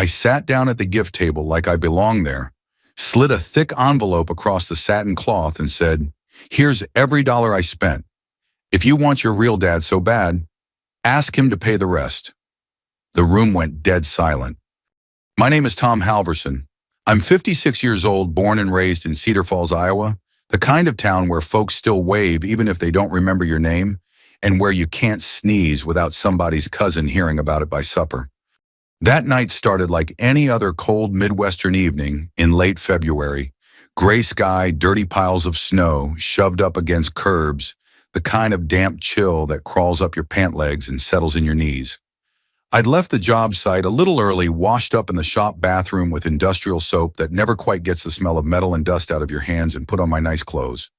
I sat down at the gift table like I belonged there, slid a thick envelope across the satin cloth and said, "Here's every dollar I spent. If you want your real dad so bad, ask him to pay the rest." The room went dead silent. "My name is Tom Halverson. I'm 56 years old, born and raised in Cedar Falls, Iowa, the kind of town where folks still wave even if they don't remember your name, and where you can't sneeze without somebody's cousin hearing about it by supper." That night started like any other cold Midwestern evening in late February. Gray sky, dirty piles of snow shoved up against curbs, the kind of damp chill that crawls up your pant legs and settles in your knees. I'd left the job site a little early, washed up in the shop bathroom with industrial soap that never quite gets the smell of metal and dust out of your hands, and put on my nice clothes.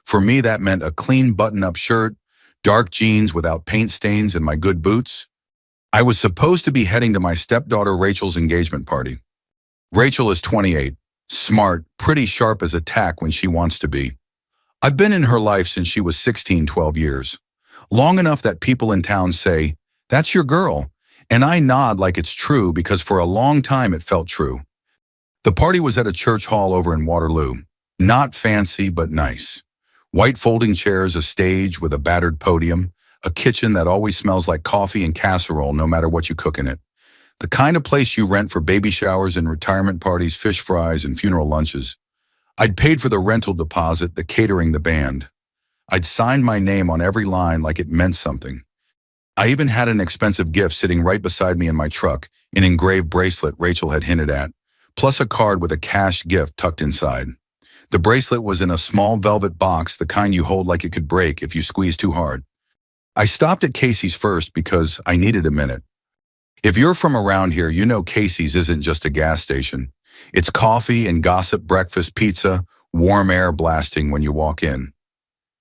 For me, that meant a clean button-up shirt, dark jeans without paint stains, and my good boots. I was supposed to be heading to my stepdaughter Rachel's engagement party. Rachel is 28, smart, pretty sharp as a tack when she wants to be. I've been in her life since she was 16, 12 years. Long enough that people in town say, "That's your girl," and I nod like it's true because for a long time it felt true. The party was at a church hall over in Waterloo. Not fancy, but nice. White folding chairs, a stage with a battered podium, a kitchen that always smells like coffee and casserole no matter what you cook in it. The kind of place you rent for baby showers and retirement parties, fish fries, and funeral lunches. I'd paid for the rental deposit, the catering, the band. I'd signed my name on every line like it meant something. I even had an expensive gift sitting right beside me in my truck, an engraved bracelet Rachel had hinted at, plus a card with a cash gift tucked inside. The bracelet was in a small velvet box, the kind you hold like it could break if you squeeze too hard. I stopped at Casey's first because I needed a minute. If you're from around here, you know Casey's isn't just a gas station. It's coffee and gossip, breakfast, pizza, warm air blasting when you walk in.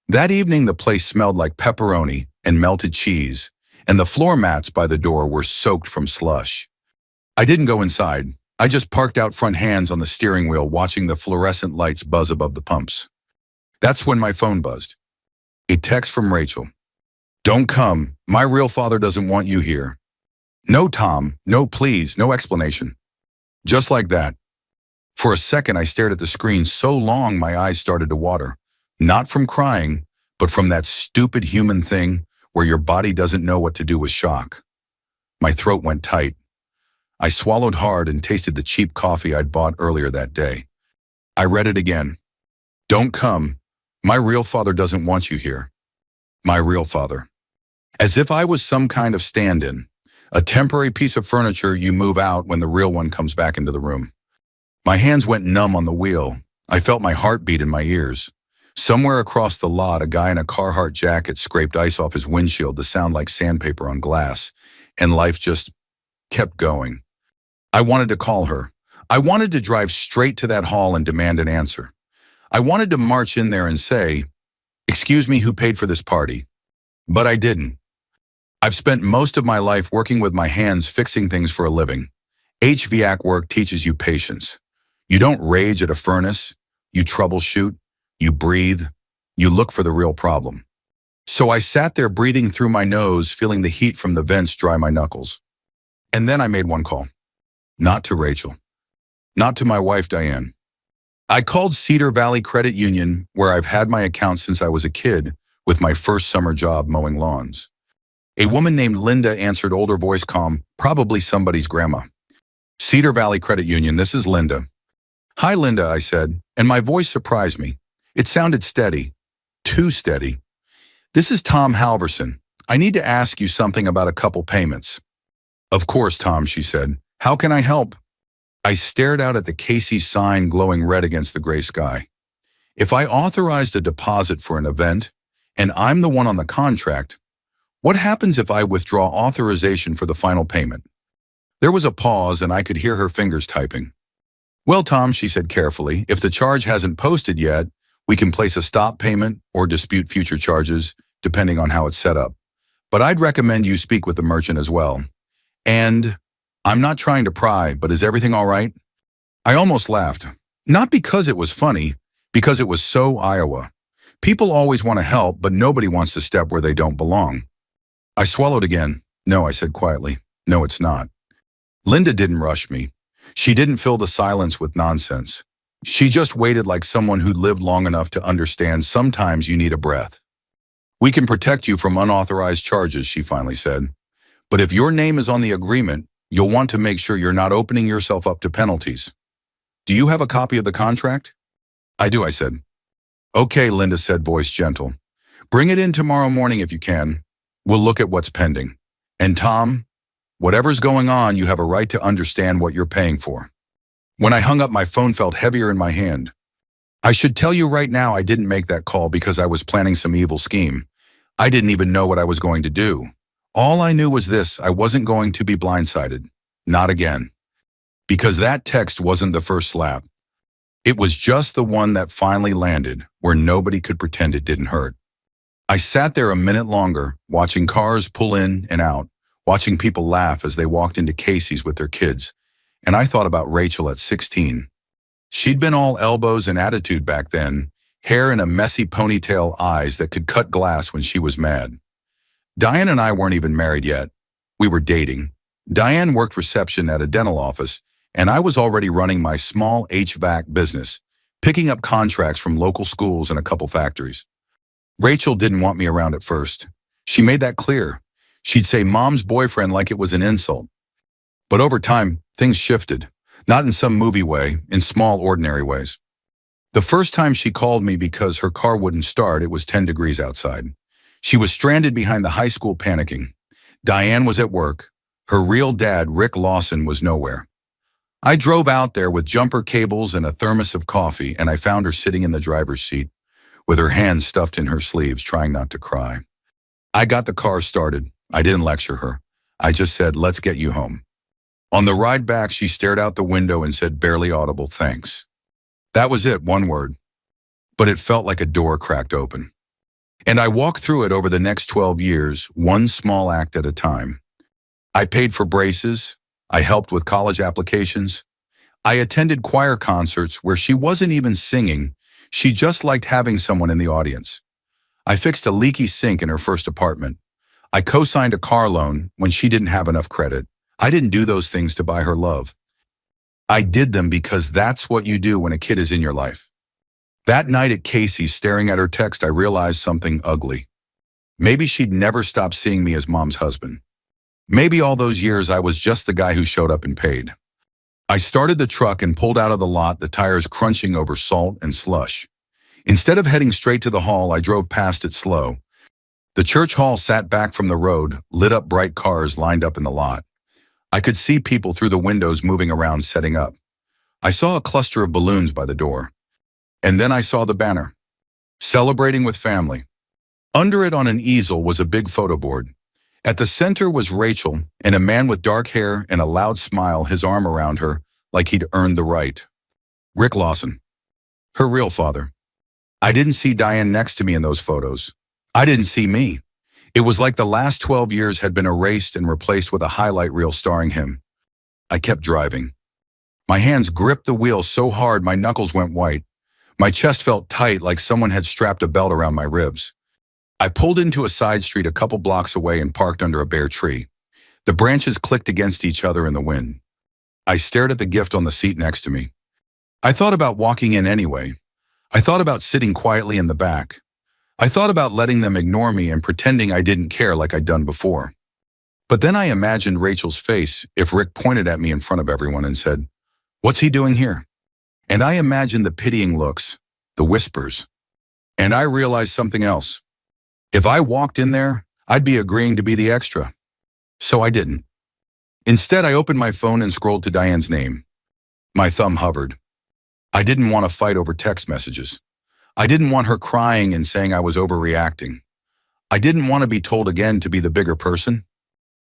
That evening, the place smelled like pepperoni and melted cheese, and the floor mats by the door were soaked from slush. I didn't go inside. I just parked out front, hands on the steering wheel, watching the fluorescent lights buzz above the pumps. That's when my phone buzzed. A text from Rachel. "Don't come. My real father doesn't want you here." "No, Tom. No, please. No explanation." Just like that. For a second, I stared at the screen so long my eyes started to water. Not from crying, but from that stupid human thing where your body doesn't know what to do with shock. My throat went tight. I swallowed hard and tasted the cheap coffee I'd bought earlier that day. I read it again. "Don't come. My real father doesn't want you here." My real father. As if I was some kind of stand-in, a temporary piece of furniture you move out when the real one comes back into the room. My hands went numb on the wheel. I felt my heartbeat in my ears. Somewhere across the lot, a guy in a Carhartt jacket scraped ice off his windshield to sound like sandpaper on glass, and life just kept going. I wanted to call her. I wanted to drive straight to that hall and demand an answer. I wanted to march in there and say, "Excuse me, who paid for this party?" But I didn't. I've spent most of my life working with my hands, fixing things for a living. HVAC work teaches you patience. You don't rage at a furnace. You troubleshoot. You breathe. You look for the real problem. So I sat there breathing through my nose, feeling the heat from the vents dry my knuckles. And then I made one call. Not to Rachel. Not to my wife, Diane. I called Cedar Valley Credit Union, where I've had my account since I was a kid, with my first summer job mowing lawns. A woman named Linda answered, older voice calm, probably somebody's grandma. "Cedar Valley Credit Union, this is Linda." "Hi, Linda," I said, and my voice surprised me. It sounded steady. Too steady. "This is Tom Halverson. I need to ask you something about a couple payments." "Of course, Tom," she said. "How can I help?" I stared out at the Casey's sign glowing red against the gray sky. If I authorized a deposit for an event, and I'm the one on the contract, what happens if I withdraw authorization for the final payment? There was a pause, and I could hear her fingers typing. "Well, Tom," she said carefully, "if the charge hasn't posted yet, we can place a stop payment or dispute future charges, depending on how it's set up. But I'd recommend you speak with the merchant as well. And I'm not trying to pry, but is everything all right?" I almost laughed. Not because it was funny, because it was so Iowa. People always want to help, but nobody wants to step where they don't belong. I swallowed again. "No," I said quietly. "No, it's not." Linda didn't rush me. She didn't fill the silence with nonsense. She just waited like someone who'd lived long enough to understand sometimes you need a breath. We can protect you from unauthorized charges, she finally said. But if your name is on the agreement, you'll want to make sure you're not opening yourself up to penalties. Do you have a copy of the contract? I do, I said. Okay, Linda said, voice gentle. Bring it in tomorrow morning if you can. We'll look at what's pending. And Tom, whatever's going on, you have a right to understand what you're paying for. When I hung up, my phone felt heavier in my hand. I should tell you right now I didn't make that call because I was planning some evil scheme. I didn't even know what I was going to do. All I knew was this: I wasn't going to be blindsided. Not again. Because that text wasn't the first slap. It was just the one that finally landed, where nobody could pretend it didn't hurt. I sat there a minute longer, watching cars pull in and out, watching people laugh as they walked into Casey's with their kids, and I thought about Rachel at 16. She'd been all elbows and attitude back then, hair in a messy ponytail, eyes that could cut glass when she was mad. Diane and I weren't even married yet. We were dating. Diane worked reception at a dental office, and I was already running my small HVAC business, picking up contracts from local schools and a couple factories. Rachel didn't want me around at first. She made that clear. She'd say Mom's boyfriend like it was an insult. But over time, things shifted. Not in some movie way, in small, ordinary ways. The first time she called me because her car wouldn't start, it was 10 degrees outside. She was stranded behind the high school panicking. Diane was at work. Her real dad, Rick Lawson, was nowhere. I drove out there with jumper cables and a thermos of coffee, and I found her sitting in the driver's seat, with her hands stuffed in her sleeves, trying not to cry. I got the car started. I didn't lecture her. I just said, let's get you home. On the ride back, she stared out the window and said barely audible, thanks. That was it, one word. But it felt like a door cracked open. And I walked through it over the next 12 years, one small act at a time. I paid for braces. I helped with college applications. I attended choir concerts where she wasn't even singing. She just liked having someone in the audience. I fixed a leaky sink in her first apartment. I co-signed a car loan when she didn't have enough credit. I didn't do those things to buy her love. I did them because that's what you do when a kid is in your life. That night at Casey's, staring at her text, I realized something ugly. Maybe she'd never stopped seeing me as Mom's husband. Maybe all those years I was just the guy who showed up and paid. I started the truck and pulled out of the lot, the tires crunching over salt and slush. Instead of heading straight to the hall, I drove past it slow. The church hall sat back from the road, lit up, bright cars lined up in the lot. I could see people through the windows moving around, setting up. I saw a cluster of balloons by the door. And then I saw the banner. Celebrating with family. Under it on an easel was a big photo board. At the center was Rachel and a man with dark hair and a loud smile, his arm around her like he'd earned the right. Rick Lawson. Her real father. I didn't see Diane next to me in those photos. I didn't see me. It was like the last 12 years had been erased and replaced with a highlight reel starring him. I kept driving. My hands gripped the wheel so hard my knuckles went white. My chest felt tight, like someone had strapped a belt around my ribs. I pulled into a side street a couple blocks away and parked under a bare tree. The branches clicked against each other in the wind. I stared at the gift on the seat next to me. I thought about walking in anyway. I thought about sitting quietly in the back. I thought about letting them ignore me and pretending I didn't care like I'd done before. But then I imagined Rachel's face if Rick pointed at me in front of everyone and said, "What's he doing here?" And I imagined the pitying looks, the whispers. And I realized something else. If I walked in there, I'd be agreeing to be the extra. So I didn't. Instead, I opened my phone and scrolled to Diane's name. My thumb hovered. I didn't want to fight over text messages. I didn't want her crying and saying I was overreacting. I didn't want to be told again to be the bigger person.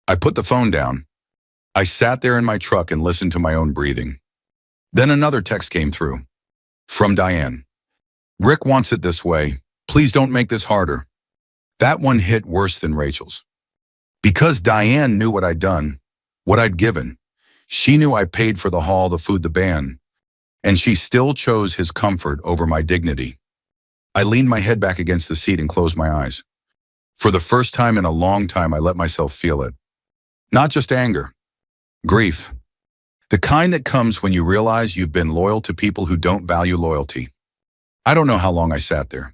I put the phone down. I sat there in my truck and listened to my own breathing. Then another text came through. From Diane. Rick wants it this way. Please don't make this harder. That one hit worse than Rachel's. Because Diane knew what I'd done, what I'd given. She knew I paid for the hall, the food, the band. And she still chose his comfort over my dignity. I leaned my head back against the seat and closed my eyes. For the first time in a long time, I let myself feel it. Not just anger. Grief. The kind that comes when you realize you've been loyal to people who don't value loyalty. I don't know how long I sat there.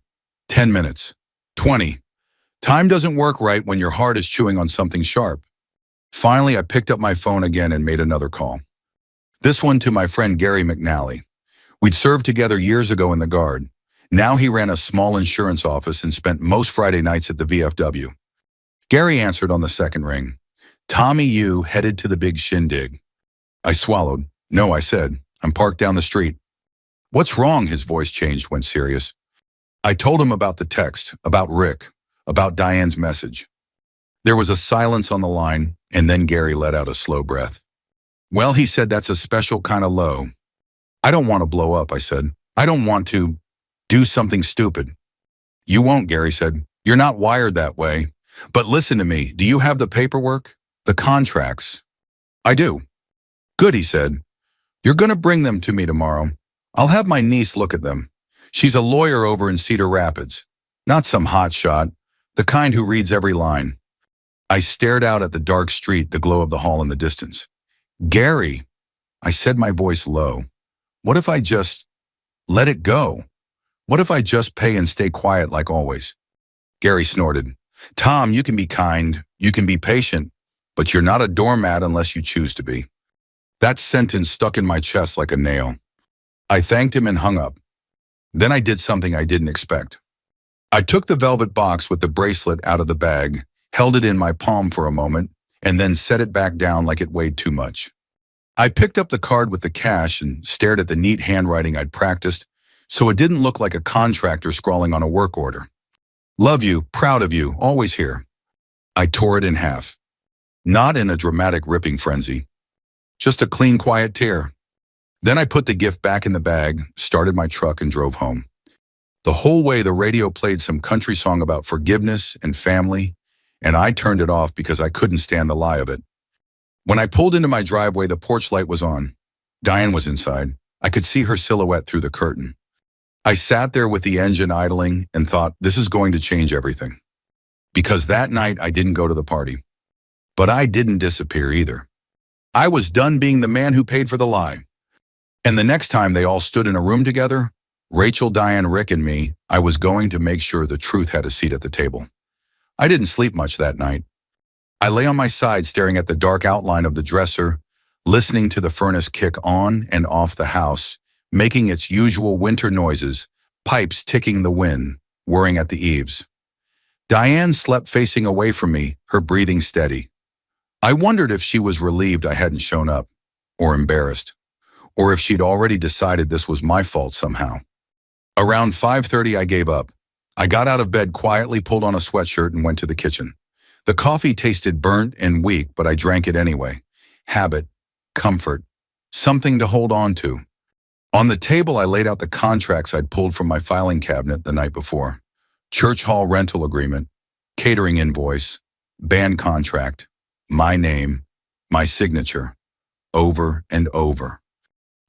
10 minutes. 20. Time doesn't work right when your heart is chewing on something sharp. Finally, I picked up my phone again and made another call. This one to my friend Gary McNally. We'd served together years ago in the Guard. Now he ran a small insurance office and spent most Friday nights at the VFW. Gary answered on the second ring. Tommy, you headed to the big shindig. I swallowed. No, I said. I'm parked down the street. What's wrong? His voice changed, went serious. I told him about the text, about Rick, about Diane's message. There was a silence on the line, and then Gary let out a slow breath. Well, he said, that's a special kind of low. I don't want to blow up, I said. I don't want to do something stupid. You won't, Gary said. You're not wired that way. But listen to me, do you have the paperwork? The contracts? I do. Good, he said. You're going to bring them to me tomorrow. I'll have my niece look at them. She's a lawyer over in Cedar Rapids. Not some hotshot, the kind who reads every line. I stared out at the dark street, the glow of the hall in the distance. Gary, I said, my voice low. What if I just let it go? What if I just pay and stay quiet like always? Gary snorted. Tom, you can be kind, you can be patient, but you're not a doormat unless you choose to be. That sentence stuck in my chest like a nail. I thanked him and hung up. Then I did something I didn't expect. I took the velvet box with the bracelet out of the bag, held it in my palm for a moment, and then set it back down like it weighed too much. I picked up the card with the cash and stared at the neat handwriting I'd practiced, so it didn't look like a contractor scrawling on a work order. Love you, proud of you, always here. I tore it in half. Not in a dramatic ripping frenzy. Just a clean, quiet tear. Then I put the gift back in the bag, started my truck, and drove home. The whole way the radio played some country song about forgiveness and family, and I turned it off because I couldn't stand the lie of it. When I pulled into my driveway, the porch light was on. Diane was inside. I could see her silhouette through the curtain. I sat there with the engine idling and thought, this is going to change everything. Because that night I didn't go to the party. But I didn't disappear either. I was done being the man who paid for the lie. And the next time they all stood in a room together, Rachel, Diane, Rick, and me, I was going to make sure the truth had a seat at the table. I didn't sleep much that night. I lay on my side staring at the dark outline of the dresser, listening to the furnace kick on and off the house, making its usual winter noises, pipes ticking the wind, whirring at the eaves. Diane slept facing away from me, her breathing steady. I wondered if she was relieved I hadn't shown up, or embarrassed, or if she'd already decided this was my fault somehow. Around 5:30 I gave up. I got out of bed quietly, pulled on a sweatshirt, and went to the kitchen. The coffee tasted burnt and weak, but I drank it anyway. Habit, comfort, something to hold on to. On the table I laid out the contracts I'd pulled from my filing cabinet the night before. Church hall rental agreement, catering invoice, band contract, my name, my signature, over and over.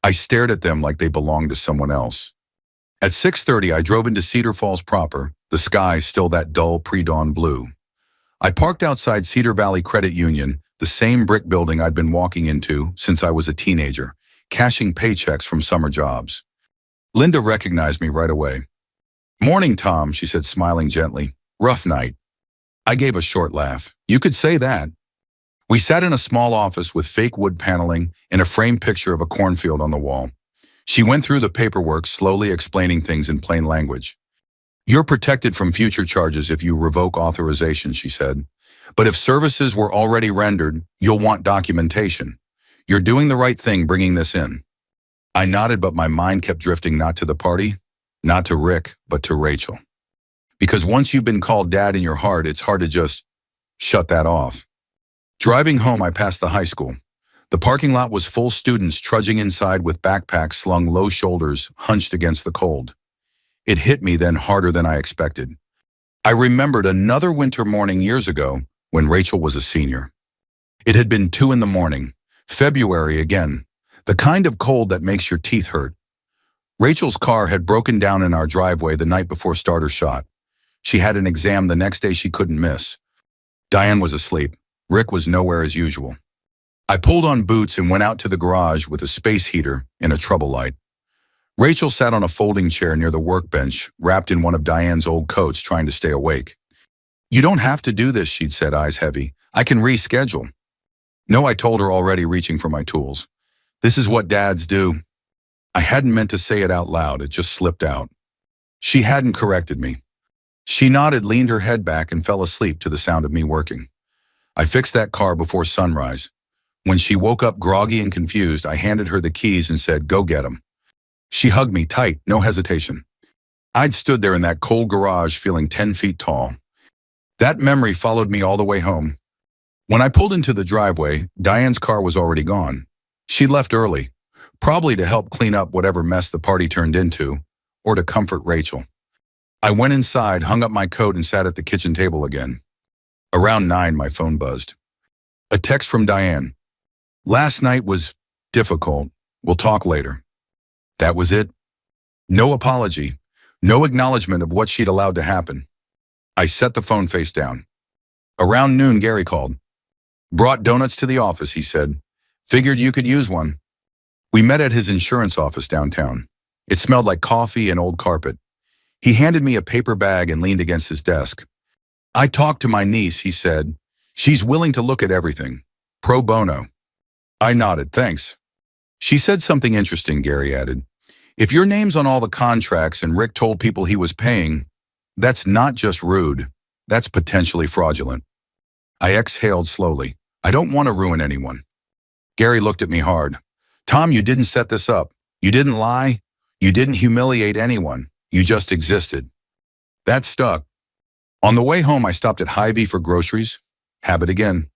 I stared at them like they belonged to someone else. At 6:30 I drove into Cedar Falls proper, the sky still that dull pre-dawn blue. I parked outside Cedar Valley Credit Union, the same brick building I'd been walking into since I was a teenager, cashing paychecks from summer jobs. Linda recognized me right away. Morning, Tom, she said, smiling gently. Rough night. I gave a short laugh. You could say that. We sat in a small office with fake wood paneling and a framed picture of a cornfield on the wall. She went through the paperwork, slowly explaining things in plain language. You're protected from future charges if you revoke authorization, she said. But if services were already rendered, you'll want documentation. You're doing the right thing bringing this in. I nodded, but my mind kept drifting not to the party, not to Rick, but to Rachel. Because once you've been called dad in your heart, it's hard to just shut that off. Driving home, I passed the high school. The parking lot was full, students trudging inside with backpacks slung low, shoulders hunched against the cold. It hit me then harder than I expected. I remembered another winter morning years ago when Rachel was a senior. It had been 2 a.m, February again, the kind of cold that makes your teeth hurt. Rachel's car had broken down in our driveway the night before starter shot. She had an exam the next day she couldn't miss. Diane was asleep. Rick was nowhere as usual. I pulled on boots and went out to the garage with a space heater and a trouble light. Rachel sat on a folding chair near the workbench, wrapped in one of Diane's old coats, trying to stay awake. "You don't have to do this," she'd said, eyes heavy. "I can reschedule." "No," I told her, already reaching for my tools. "This is what dads do." I hadn't meant to say it out loud, it just slipped out. She hadn't corrected me. She nodded, leaned her head back, and fell asleep to the sound of me working. I fixed that car before sunrise. When she woke up groggy and confused, I handed her the keys and said, "Go get 'em." She hugged me tight, no hesitation. I'd stood there in that cold garage feeling 10 feet tall. That memory followed me all the way home. When I pulled into the driveway, Diane's car was already gone. She'd left early, probably to help clean up whatever mess the party turned into, or to comfort Rachel. I went inside, hung up my coat, and sat at the kitchen table again. Around 9, my phone buzzed. A text from Diane. "Last night was difficult. We'll talk later." That was it. No apology, no acknowledgement of what she'd allowed to happen. I set the phone face down. Around noon, Gary called. "Brought donuts to the office," he said. "Figured you could use one." We met at his insurance office downtown. It smelled like coffee and old carpet. He handed me a paper bag and leaned against his desk. "I talked to my niece," he said. "She's willing to look at everything. Pro bono." I nodded, "Thanks." "She said something interesting," Gary added. "If your name's on all the contracts and Rick told people he was paying, that's not just rude, that's potentially fraudulent." I exhaled slowly. I don't want to ruin anyone. Gary looked at me hard. "Tom, you didn't set this up. You didn't lie. You didn't humiliate anyone. You just existed." That stuck. On the way home, I stopped at Hy-Vee for groceries. Habit again.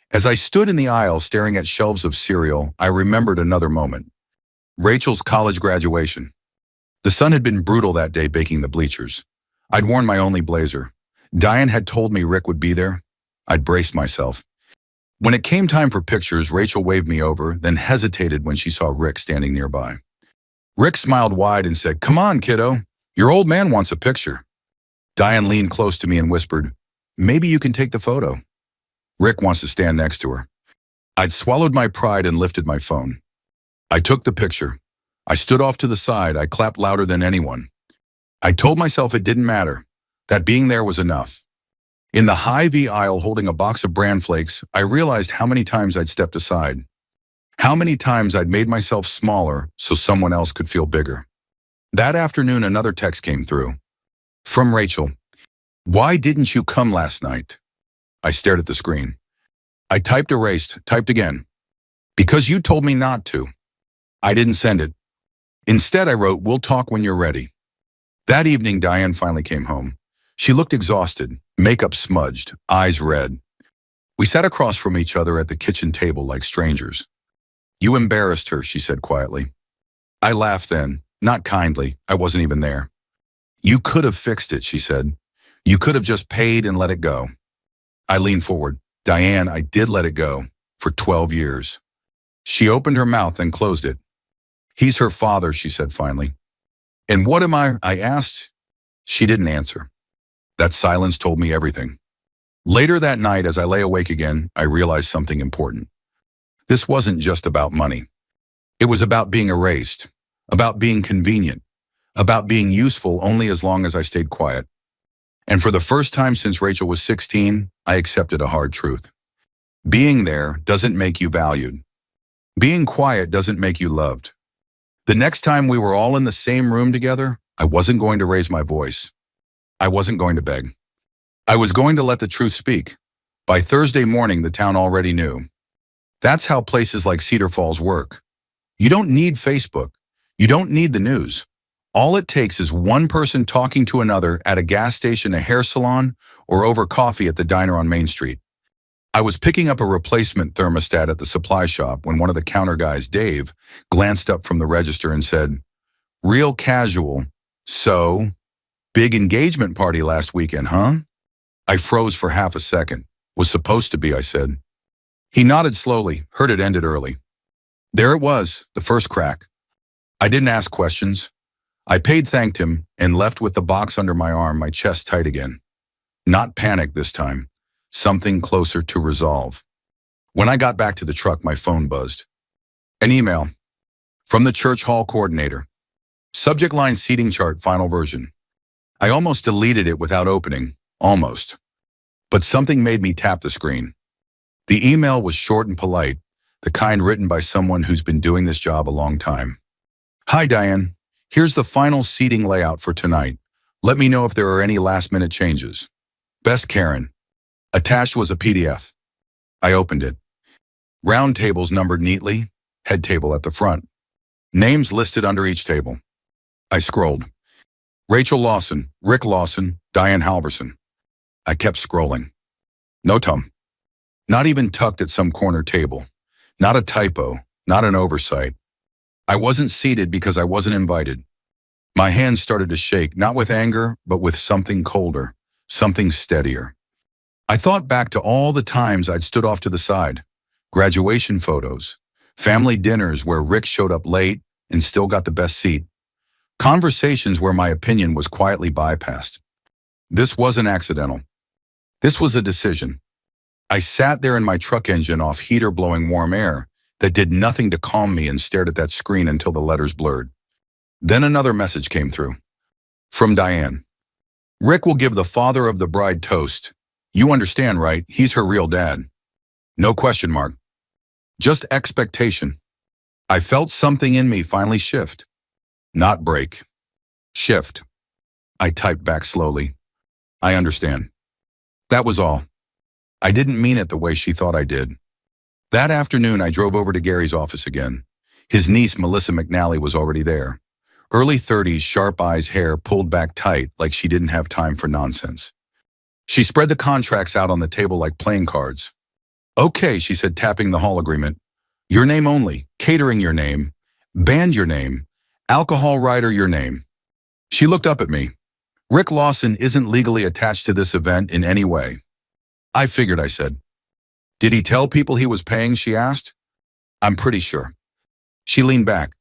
As I stood in the aisle staring at shelves of cereal, I remembered another moment. Rachel's college graduation. The sun had been brutal that day baking the bleachers. I'd worn my only blazer. Diane had told me Rick would be there. I'd braced myself. When it came time for pictures, Rachel waved me over, then hesitated when she saw Rick standing nearby. Rick smiled wide and said, "Come on, kiddo. Your old man wants a picture." Diane leaned close to me and whispered, "Maybe you can take the photo." Rick wants to stand next to her. I'd swallowed my pride and lifted my phone. I took the picture. I stood off to the side. I clapped louder than anyone. I told myself it didn't matter, that being there was enough. In the Hy-Vee aisle holding a box of bran flakes, I realized how many times I'd stepped aside. How many times I'd made myself smaller so someone else could feel bigger. That afternoon, another text came through. From Rachel. "Why didn't you come last night?" I stared at the screen. I typed erased, typed again. "Because you told me not to." I didn't send it. Instead, I wrote, "We'll talk when you're ready." That evening, Diane finally came home. She looked exhausted, makeup smudged, eyes red. We sat across from each other at the kitchen table like strangers. "You embarrassed her," she said quietly. I laughed then, not kindly. I wasn't even there. "You could have fixed it," she said. "You could have just paid and let it go." I leaned forward. "Diane, I did let it go. For 12 years. She opened her mouth and closed it. "He's her father," she said finally. "And what am I asked?" She didn't answer. That silence told me everything. Later that night, as I lay awake again, I realized something important. This wasn't just about money. It was about being erased, about being convenient, about being useful only as long as I stayed quiet. And for the first time since Rachel was 16, I accepted a hard truth. Being there doesn't make you valued. Being quiet doesn't make you loved. The next time we were all in the same room together, I wasn't going to raise my voice. I wasn't going to beg. I was going to let the truth speak. By Thursday morning, the town already knew. That's how places like Cedar Falls work. You don't need Facebook. You don't need the news. All it takes is one person talking to another at a gas station, a hair salon, or over coffee at the diner on Main Street. I was picking up a replacement thermostat at the supply shop when one of the counter guys, Dave, glanced up from the register and said, "Real casual. So, big engagement party last weekend, huh?" I froze for half a second. "Was supposed to be," I said. He nodded slowly, heard it ended early. There it was, the first crack. I didn't ask questions. I paid, thanked him, and left with the box under my arm, my chest tight again. Not panic this time. Something closer to resolve. When I got back to the truck, my phone buzzed. An email from the church hall coordinator. Subject line seating chart final version. I almost deleted it without opening. Almost. But something made me tap the screen. The email was short and polite, the kind written by someone who's been doing this job a long time. Hi, Diane. Here's the final seating layout for tonight. Let me know if there are any last-minute changes. Best, Karen. Attached was a PDF. I opened it. Round tables numbered neatly, head table at the front. Names listed under each table. I scrolled. Rachel Lawson, Rick Lawson, Diane Halverson. I kept scrolling. No Tom. Not even tucked at some corner table. Not a typo, not an oversight. I wasn't seated because I wasn't invited. My hands started to shake, not with anger, but with something colder, something steadier. I thought back to all the times I'd stood off to the side. Graduation photos, family dinners where Rick showed up late and still got the best seat. Conversations where my opinion was quietly bypassed. This wasn't accidental. This was a decision. I sat there in my truck engine off heater blowing warm air that did nothing to calm me and stared at that screen until the letters blurred. Then another message came through. From Diane. Rick will give the father of the bride toast. You understand, right? He's her real dad. No question mark. Just expectation. I felt something in me finally shift. Not break. Shift. I typed back slowly. I understand. That was all. I didn't mean it the way she thought I did. That afternoon, I drove over to Gary's office again. His niece, Melissa McNally, was already there. Early 30s, sharp eyes, hair pulled back tight like she didn't have time for nonsense. She spread the contracts out on the table like playing cards. Okay, she said, tapping the hall agreement. Your name only, catering your name, band your name, alcohol rider your name. She looked up at me. Rick Lawson isn't legally attached to this event in any way. I figured, I said. Did he tell people he was paying, she asked. I'm pretty sure. She leaned back.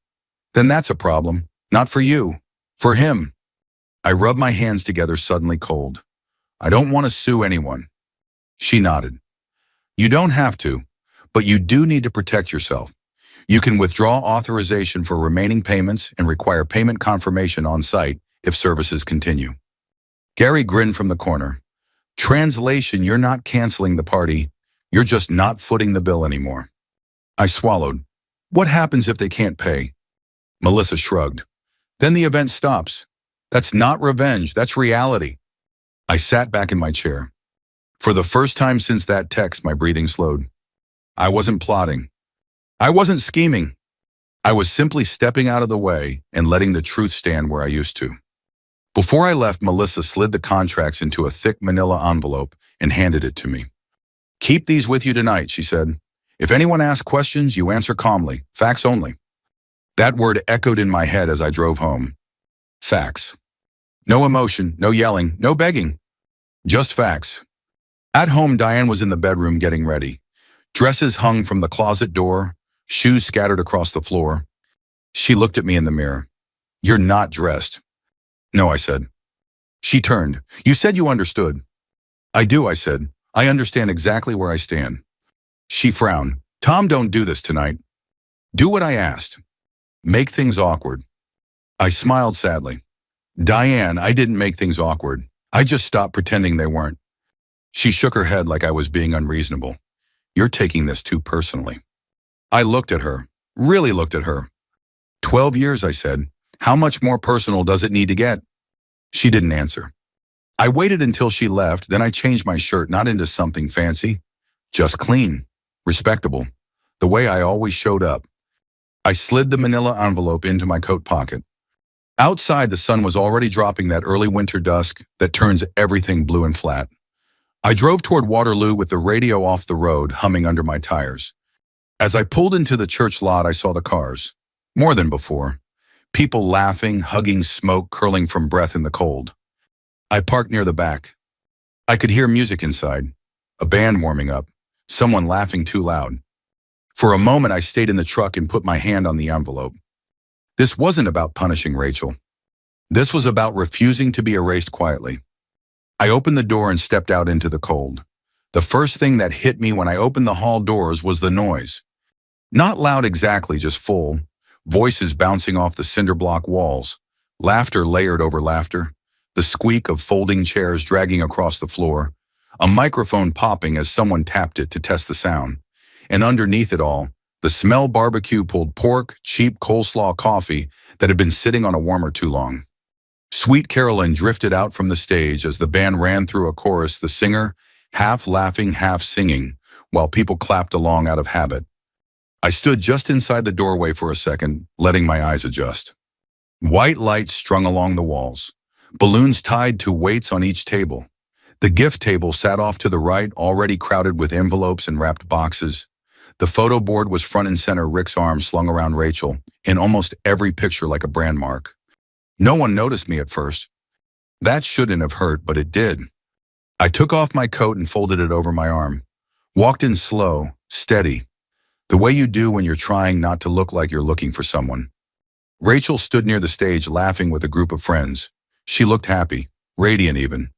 Then that's a problem. Not for you. For him. I rubbed my hands together, suddenly cold. I don't want to sue anyone. She nodded. You don't have to, but you do need to protect yourself. You can withdraw authorization for remaining payments and require payment confirmation on site if services continue. Gary grinned from the corner. Translation, you're not canceling the party. You're just not footing the bill anymore. I swallowed. What happens if they can't pay? Melissa shrugged. Then the event stops. That's not revenge, that's reality. I sat back in my chair. For the first time since that text, my breathing slowed. I wasn't plotting. I wasn't scheming. I was simply stepping out of the way and letting the truth stand where I used to. Before I left, Melissa slid the contracts into a thick manila envelope and handed it to me. Keep these with you tonight, she said. If anyone asks questions, you answer calmly. Facts only. That word echoed in my head as I drove home. Facts. No emotion, no yelling, no begging. Just facts. At home, Diane was in the bedroom getting ready. Dresses hung from the closet door, shoes scattered across the floor. She looked at me in the mirror. You're not dressed. No, I said. She turned. You said you understood. I do, I said. I understand exactly where I stand. She frowned. Tom, don't do this tonight. Do what I asked. Make things awkward. I smiled sadly. Diane, I didn't make things awkward. I just stopped pretending they weren't. She shook her head like I was being unreasonable. You're taking this too personally. I looked at her, really looked at her. 12 years, I said. How much more personal does it need to get? She didn't answer. I waited until she left, then I changed my shirt, not into something fancy, just clean, respectable, the way I always showed up. I slid the manila envelope into my coat pocket. Outside, the sun was already dropping that early winter dusk that turns everything blue and flat. I drove toward Waterloo with the radio off the road, humming under my tires. As I pulled into the church lot, I saw the cars. More than before. People laughing, hugging, smoke curling from breath in the cold. I parked near the back. I could hear music inside, a band warming up, someone laughing too loud. For a moment, I stayed in the truck and put my hand on the envelope. This wasn't about punishing Rachel. This was about refusing to be erased quietly. I opened the door and stepped out into the cold. The first thing that hit me when I opened the hall doors was the noise. Not loud exactly, just full. Voices bouncing off the cinder block walls. Laughter layered over laughter. The squeak of folding chairs dragging across the floor. A microphone popping as someone tapped it to test the sound. And underneath it all, the smell barbecue pulled pork, cheap coleslaw coffee that had been sitting on a warmer too long. Sweet Carolyn drifted out from the stage as the band ran through a chorus, the singer half laughing, half singing, while people clapped along out of habit. I stood just inside the doorway for a second, letting my eyes adjust. White lights strung along the walls, balloons tied to weights on each table. The gift table sat off to the right, already crowded with envelopes and wrapped boxes. The photo board was front and center, Rick's arm slung around Rachel, in almost every picture like a brand mark. No one noticed me at first. That shouldn't have hurt, but it did. I took off my coat and folded it over my arm. Walked in slow, steady, the way you do when you're trying not to look like you're looking for someone. Rachel stood near the stage laughing with a group of friends. She looked happy, radiant even.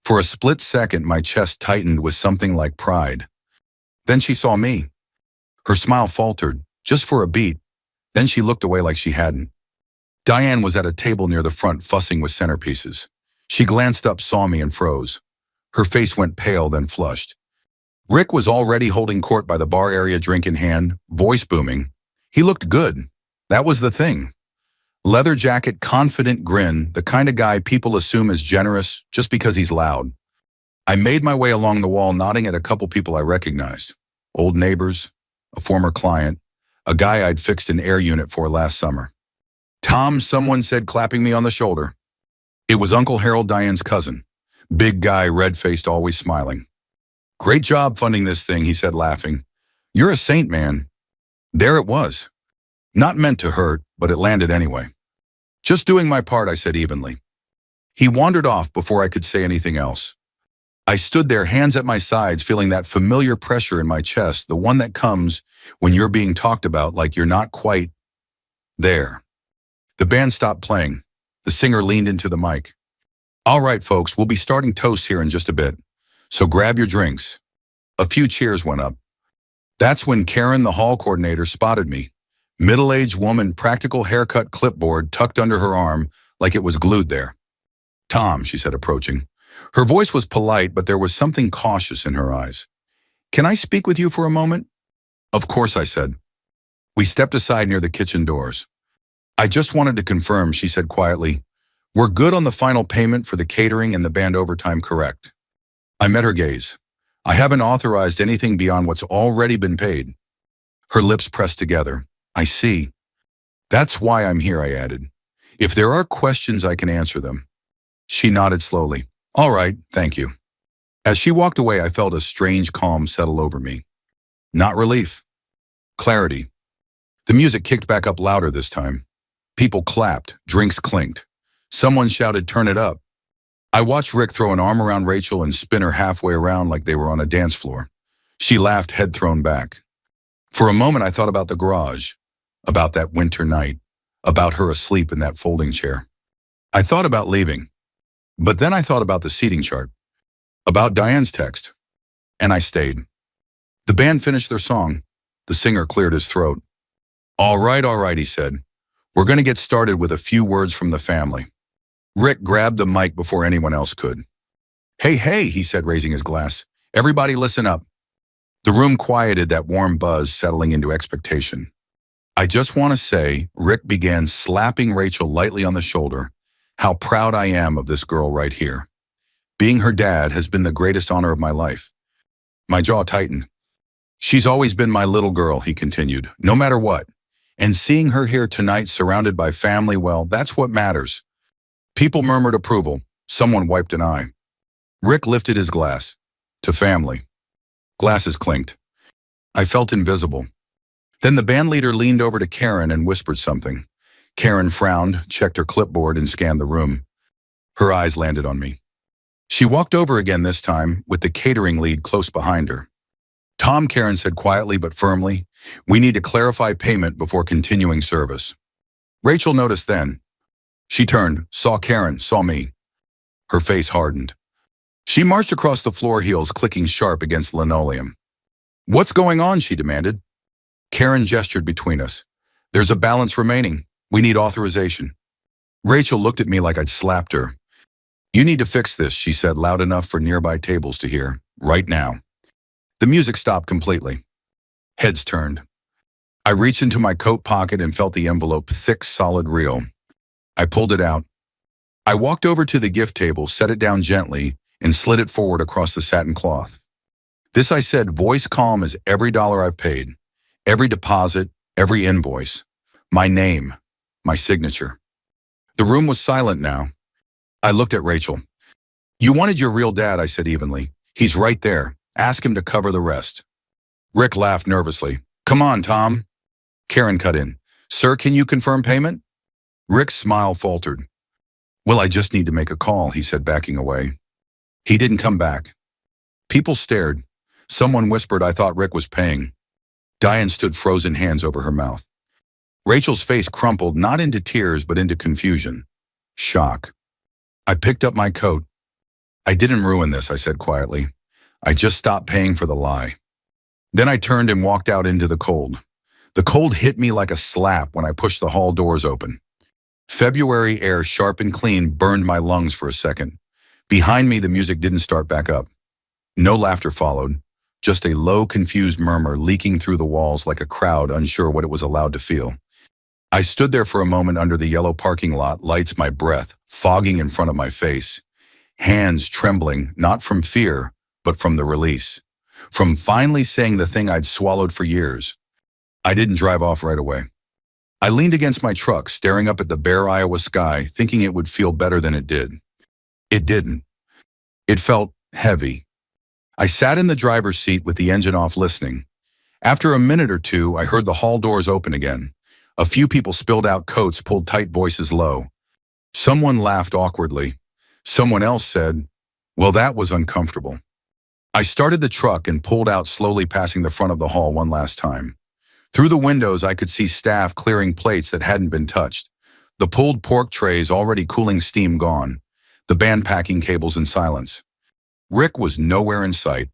For a split second, my chest tightened with something like pride. Then she saw me. Her smile faltered, just for a beat. Then she looked away like she hadn't. Diane was at a table near the front fussing with centerpieces. She glanced up, saw me, and froze. Her face went pale, then flushed. Rick was already holding court by the bar area, drink in hand, voice booming. He looked good. That was the thing. Leather jacket, confident grin, the kind of guy people assume is generous just because he's loud. I made my way along the wall, nodding at a couple people I recognized. Old neighbors, a former client, a guy I'd fixed an air unit for last summer. Tom, someone said, clapping me on the shoulder. It was Uncle Harold, Diane's cousin. Big guy, red-faced, always smiling. Great job funding this thing, he said, laughing. You're a saint, man. There it was. Not meant to hurt, but it landed anyway. Just doing my part, I said evenly. He wandered off before I could say anything else. I stood there, hands at my sides, feeling that familiar pressure in my chest, the one that comes when you're being talked about like you're not quite there. The band stopped playing. The singer leaned into the mic. All right, folks, we'll be starting toasts here in just a bit, so grab your drinks. A few cheers went up. That's when Karen, the hall coordinator, spotted me. Middle-aged woman, practical haircut, clipboard tucked under her arm like it was glued there. Tom, she said, approaching. Her voice was polite, but there was something cautious in her eyes. Can I speak with you for a moment? Of course, I said. We stepped aside near the kitchen doors. I just wanted to confirm, she said quietly. We're good on the final payment for the catering and the band overtime, correct? I met her gaze. I haven't authorized anything beyond what's already been paid. Her lips pressed together. I see. That's why I'm here, I added. If there are questions, I can answer them. She nodded slowly. All right, thank you. As she walked away, I felt a strange calm settle over me. Not relief. Clarity. The music kicked back up louder this time. People clapped, drinks clinked. Someone shouted, turn it up. I watched Rick throw an arm around Rachel and spin her halfway around like they were on a dance floor. She laughed, head thrown back. For a moment, I thought about the garage, about that winter night, about her asleep in that folding chair. I thought about leaving, but then I thought about the seating chart, about Diane's text, and I stayed. The band finished their song. The singer cleared his throat. All right, he said. We're going to get started with a few words from the family. Rick grabbed the mic before anyone else could. Hey, he said, raising his glass. Everybody listen up. The room quieted, that warm buzz settling into expectation. I just want to say, Rick began, slapping Rachel lightly on the shoulder, how proud I am of this girl right here. Being her dad has been the greatest honor of my life. My jaw tightened. She's always been my little girl, he continued, no matter what. And seeing her here tonight surrounded by family, well, that's what matters. People murmured approval. Someone wiped an eye. Rick lifted his glass. To family. Glasses clinked. I felt invisible. Then the bandleader leaned over to Karen and whispered something. Karen frowned, checked her clipboard, and scanned the room. Her eyes landed on me. She walked over again this time, with the catering lead close behind her. Tom, Karen said quietly but firmly, we need to clarify payment before continuing service. Rachel noticed then. She turned, saw Karen, saw me. Her face hardened. She marched across the floor, heels clicking sharp against linoleum. "What's going on?" she demanded. Karen gestured between us. "There's a balance remaining. We need authorization." Rachel looked at me like I'd slapped her. "You need to fix this," she said, loud enough for nearby tables to hear. "Right now." The music stopped completely. Heads turned. I reached into my coat pocket and felt the envelope, thick, solid, real. I pulled it out. I walked over to the gift table, set it down gently, and slid it forward across the satin cloth. "This," I said, voice calm as every dollar I've paid, every deposit, every invoice. My name, my signature. The room was silent now. I looked at Rachel. "You wanted your real dad," I said evenly. "He's right there. Ask him to cover the rest." Rick laughed nervously. "Come on, Tom." Karen cut in. "Sir, can you confirm payment?" Rick's smile faltered. "Well, I just need to make a call," he said, backing away. He didn't come back. People stared. Someone whispered I thought Rick was paying. Diane stood, frozen hands over her mouth. Rachel's face crumpled, not into tears, but into confusion. Shock. I picked up my coat. "I didn't ruin this," I said quietly. "I just stopped paying for the lie." Then I turned and walked out into the cold. The cold hit me like a slap when I pushed the hall doors open. February air, sharp and clean, burned my lungs for a second. Behind me, the music didn't start back up. No laughter followed, just a low, confused murmur leaking through the walls like a crowd unsure what it was allowed to feel. I stood there for a moment under the yellow parking lot, lights, my breath, fogging in front of my face. Hands trembling, not from fear, but from the release. From finally saying the thing I'd swallowed for years. I didn't drive off right away. I leaned against my truck, staring up at the bare Iowa sky, thinking it would feel better than it did. It didn't. It felt heavy. I sat in the driver's seat with the engine off, listening. After a minute or two, I heard the hall doors open again. A few people spilled out, coats pulled tight, voices low. Someone laughed awkwardly. Someone else said, "Well, that was uncomfortable." I started the truck and pulled out slowly, passing the front of the hall one last time. Through the windows, I could see staff clearing plates that hadn't been touched. The pulled pork trays already cooling, steam gone. The band packing cables in silence. Rick was nowhere in sight.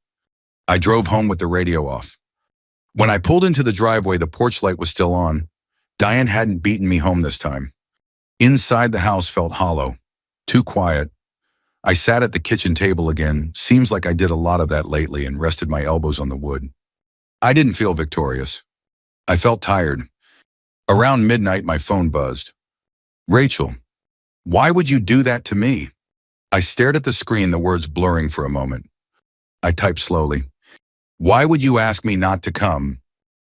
I drove home with the radio off. When I pulled into the driveway, the porch light was still on. Diane hadn't beaten me home this time. Inside, the house felt hollow, too quiet. I sat at the kitchen table again, seems like I did a lot of that lately, and rested my elbows on the wood. I didn't feel victorious. I felt tired. Around midnight, my phone buzzed. "Rachel, why would you do that to me?" I stared at the screen, the words blurring for a moment. I typed slowly. "Why would you ask me not to come?"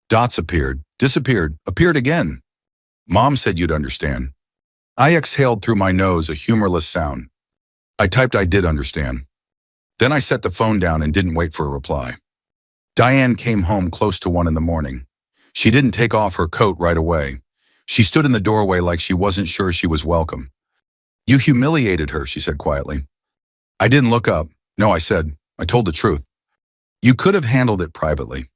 Dots appeared, disappeared, appeared again. "Mom said you'd understand." I exhaled through my nose, a humorless sound. I typed I did understand. Then I set the phone down and didn't wait for a reply. Diane came home close to 1 in the morning. She didn't take off her coat right away. She stood in the doorway like she wasn't sure she was welcome. "You humiliated her," she said quietly. I didn't look up. "No," I said. "I told the truth." "You could have handled it privately."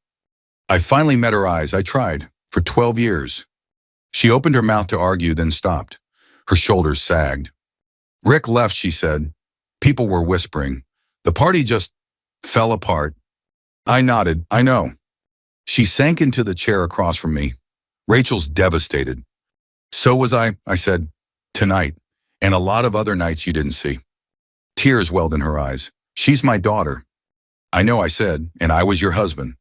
I finally met her eyes. I tried. For 12 years. She opened her mouth to argue, then stopped. Her shoulders sagged. "Rick left," she said. People were whispering. "The party just fell apart." I nodded. "I know." She sank into the chair across from me. "Rachel's devastated." "So was I said. "Tonight. And a lot of other nights you didn't see." Tears welled in her eyes. "She's my daughter." "I know," I said, "and I was your husband."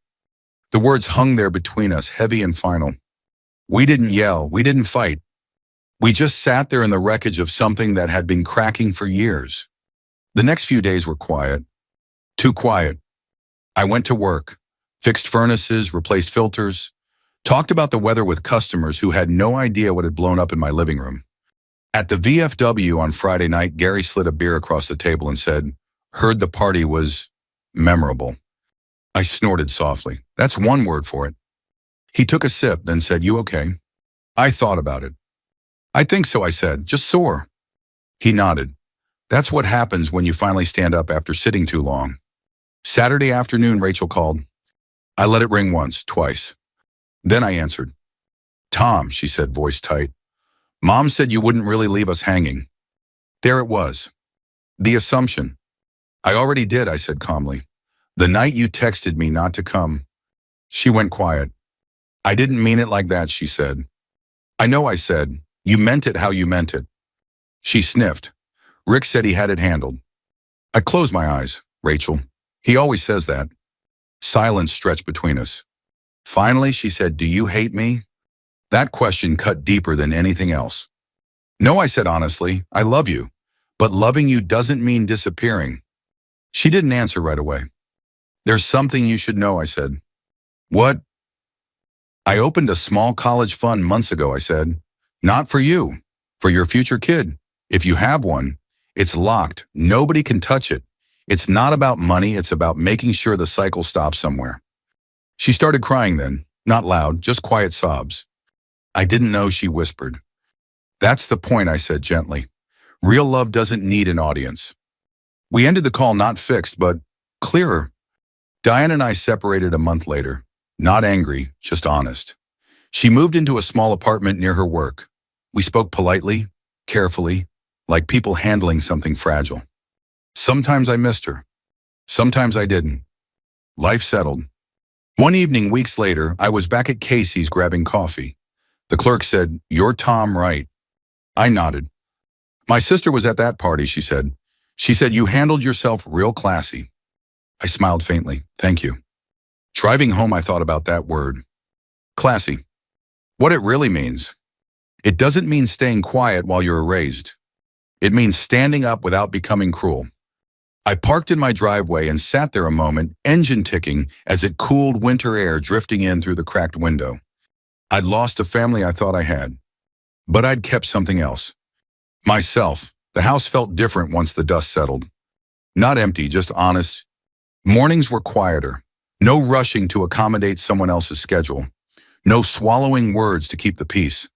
The words hung there between us, heavy and final. We didn't yell. We didn't fight. We just sat there in the wreckage of something that had been cracking for years. The next few days were quiet. Too quiet. I went to work, fixed furnaces, replaced filters, talked about the weather with customers who had no idea what had blown up in my living room. At the VFW on Friday night, Gary slid a beer across the table and said, "Heard the party was memorable." I snorted softly. "That's one word for it." He took a sip, then said, "You okay?" I thought about it. "I think so," I said, "just sore." He nodded. "That's what happens when you finally stand up after sitting too long." Saturday afternoon, Rachel called. I let it ring once, twice. Then I answered. "Tom," she said, voice tight. "Mom said you wouldn't really leave us hanging." There it was. The assumption. I already did, I said calmly. The night you texted me not to come. She went quiet. I didn't mean it like that, she said. I know, I said. You meant it how you meant it. She sniffed. Rick said he had it handled. I closed my eyes. Rachel. He always says that. Silence stretched between us. Finally, she said, do you hate me? That question cut deeper than anything else. No, I said honestly, I love you. But loving you doesn't mean disappearing. She didn't answer right away. There's something you should know, I said. What? I opened a small college fund months ago, I said. Not for you, for your future kid. If you have one, it's locked. Nobody can touch it. It's not about money, it's about making sure the cycle stops somewhere. She started crying then, not loud, just quiet sobs. I didn't know, she whispered. That's the point, I said gently. Real love doesn't need an audience. We ended the call not fixed, but clearer. Diane and I separated a month later, not angry, just honest. She moved into a small apartment near her work. We spoke politely, carefully, like people handling something fragile. Sometimes I missed her. Sometimes I didn't. Life settled. One evening, weeks later, I was back at Casey's grabbing coffee. The clerk said, "You're Tom Wright." I nodded. My sister was at that party, she said. She said, "You handled yourself real classy." I smiled faintly. Thank you. Driving home, I thought about that word. Classy. What it really means. It doesn't mean staying quiet while you're erased. It means standing up without becoming cruel. I parked in my driveway and sat there a moment, engine ticking as it cooled winter air drifting in through the cracked window. I'd lost a family I thought I had, but I'd kept something else. Myself. The house felt different once the dust settled. Not empty, just honest. Mornings were quieter. No rushing to accommodate someone else's schedule. No swallowing words to keep the peace.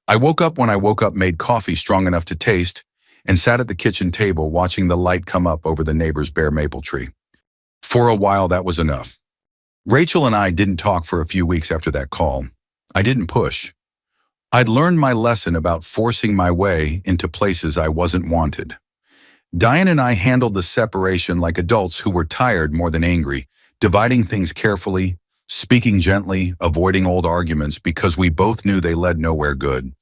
I woke up when I woke up, made coffee strong enough to taste, and sat at the kitchen table watching the light come up over the neighbor's bare maple tree. For a while, that was enough. Rachel and I didn't talk for a few weeks after that call. I didn't push. I'd learned my lesson about forcing my way into places I wasn't wanted. Diane and I handled the separation like adults who were tired more than angry, dividing things carefully, speaking gently, avoiding old arguments because we both knew they led nowhere good.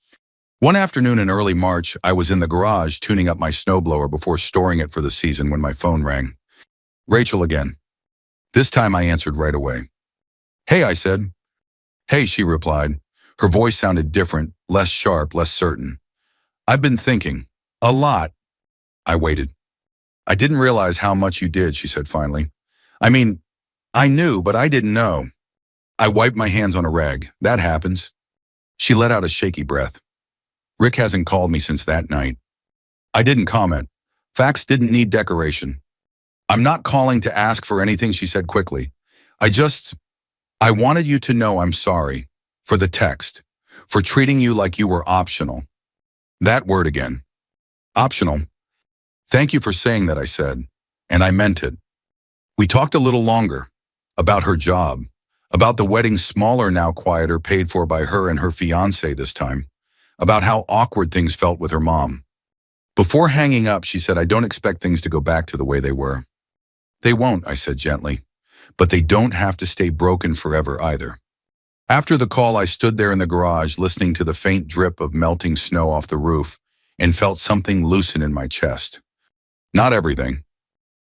One afternoon in early March, I was in the garage tuning up my snowblower before storing it for the season when my phone rang. Rachel again. This time I answered right away. "Hey," I said. "Hey," she replied. Her voice sounded different, less sharp, less certain. "I've been thinking. A lot." I waited. "I didn't realize how much you did," she said finally. "I mean, I knew, but I didn't know." I wiped my hands on a rag. "That happens." She let out a shaky breath. "Rick hasn't called me since that night." I didn't comment. Facts didn't need decoration. "I'm not calling to ask for anything," she said quickly. I wanted you to know I'm sorry. For the text. For treating you like you were optional." That word again. Optional. "Thank you for saying that," I said. And I meant it. We talked a little longer. About her job. About the wedding, smaller now, quieter, paid for by her and her fiancé this time. About how awkward things felt with her mom. Before hanging up, she said, "I don't expect things to go back to the way they were." "They won't," I said gently. "But they don't have to stay broken forever either." After the call, I stood there in the garage listening to the faint drip of melting snow off the roof and felt something loosen in my chest. Not everything,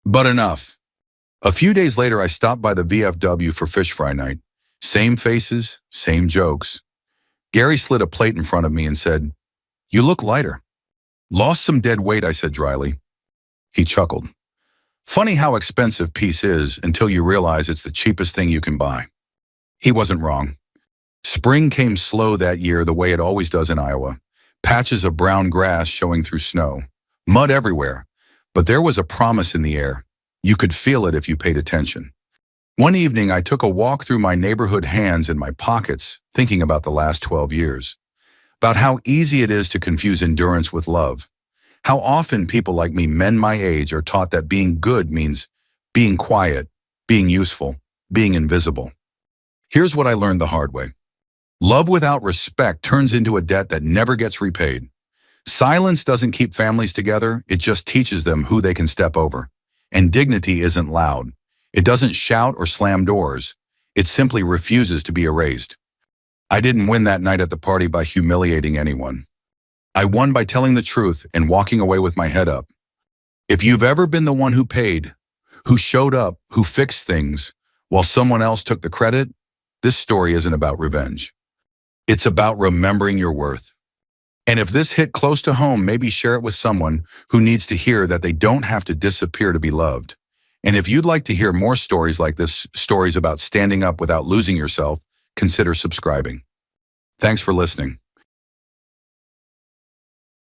but enough. A few days later, I stopped by the VFW for fish fry night. Same faces, same jokes. Gary slid a plate in front of me and said, "You look lighter." "Lost some dead weight," I said dryly. He chuckled. Funny how expensive peace is until you realize it's the cheapest thing you can buy. He wasn't wrong. Spring came slow that year the way it always does in Iowa. Patches of brown grass showing through snow. Mud everywhere. But there was a promise in the air. You could feel it if you paid attention. One evening, I took a walk through my neighborhood, hands in my pockets, thinking about the last 12 years. About how easy it is to confuse endurance with love. How often people like me, men my age, are taught that being good means being quiet, being useful, being invisible. Here's what I learned the hard way. Love without respect turns into a debt that never gets repaid. Silence doesn't keep families together, it just teaches them who they can step over. And dignity isn't loud. It doesn't shout or slam doors. It simply refuses to be erased. I didn't win that night at the party by humiliating anyone. I won by telling the truth and walking away with my head up. If you've ever been the one who paid, who showed up, who fixed things, while someone else took the credit, this story isn't about revenge. It's about remembering your worth. And if this hit close to home, maybe share it with someone who needs to hear that they don't have to disappear to be loved. And if you'd like to hear more stories like this, stories about standing up without losing yourself, consider subscribing. Thanks for listening.